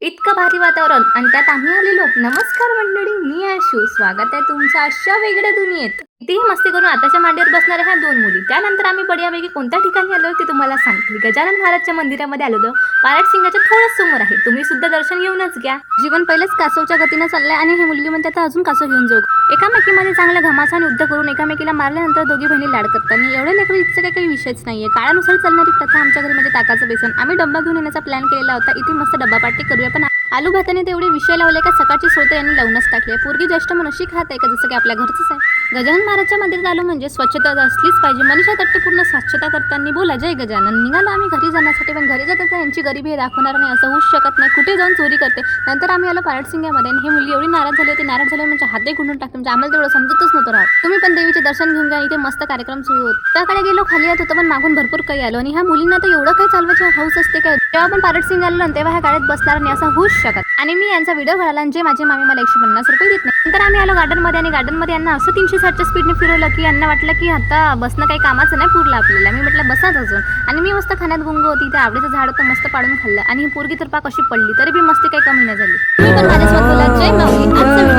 इतकं भारी वातावरण आणि त्यात आम्ही आलेलो. नमस्कार मंडळी, मी आशू. स्वागत आहे तुमचं अशा वेगळ्या दुनियेत. कितीही मस्ती करून आताच्या मांडीवर बसणाऱ्या ह्या दोन मुली. त्यानंतर आम्ही बढियापैकी कोणत्या ठिकाणी आलो ते तुम्हाला सांगते. गजानन महाराजच्या मंदिरामध्ये आलेलो. पाराट सिंगाच्या थोडंच समोर आहे. तुम्ही सुद्धा दर्शन घेऊनच घ्या. जीवन पहिलेच कासवच्या गतीनं चाललंय आणि ही मुलगी म्हणते आता अजून कासव घेऊन जाऊ. एकामेकीमध्ये चांगलं घमासान युद्ध करून एकामेकीला मारल्यानंतर दोघी बहिणी लाड करताना एवढे लेकरं इथचं काही विषयच नाहीये. काळानुसार चालणारी प्रथा आमच्या घरी म्हणजे ताकाचं बेसन. आम्ही डब्बा घेऊन येण्याचा प्लॅन केलेला होता. इथे मस्त डब्बा पार्टी करूया, पण आलू भाताने तेवढे विषय लावले का सकाळची सोय यांनी लावूनच टाकली. पोरगी ज्येष्ठ म्हणून अशी खात आहे का जसं की आपल्या घरचंच आहे. गजानन महाराजच्या मंदिरात आलो म्हणजे स्वच्छता असलीच पाहिजे. मनीषा तट्टे पूर्ण स्वच्छता करताना बोला जय गजानन. निघालो आम्ही घरी जाण्यासाठी, पण घरी जातात यांची गरिबी दाखवणार नाही असं होऊच शकत नाही. कुठे जाऊन चोरी करते. नंतर आम्ही आलो पारटसिंग्यामध्ये आणि ही मुलगी एवढी नाराज झाली होती. नाराज झाली म्हणजे हातही गुंडून टाकते. म्हणजे आम्हाला तेवढं समजतच नव्हतं राव. तुम्ही पण देवीचे दर्शन घेऊन घ्या. इथे मस्त कार्यक्रम सुरू होत. त्याकडे गेलो, खाली येत होतं पण मागून भरपूर काही आलो आणि ह्या मुलींना तर एवढं काही चालवायची हौस असते का. जेव्हा पण पारटसिंग आलो तेव्हा ह्या गाड्यात बसणार नाही असं होऊच शकत. आणि मी यांचा व्हिडिओ घाला आणि जे माझे मामी मला 150 रुपये देत नाही. नंतर आम्ही आलो गार्डनमध्ये आणि गार्डनमध्ये यांना असं 360च्या स्पीडने फिरवलं की यांना वाटलं की आता बसणं काही कामाचं नाही पुरलं आपल्याला. मी म्हटलं बसाच अजून. आणि मी मस्त खाण्यात गुंग होती. ते आवडीचं झाड होतं, मस्त पाडून खाल्लं आणि ही पोरगी तर पाक अशी पडली तरी बी मस्ती काही कमी नाही झाली. तुम्ही पण माझ्यासोबत बोला जय माऊली. आजचा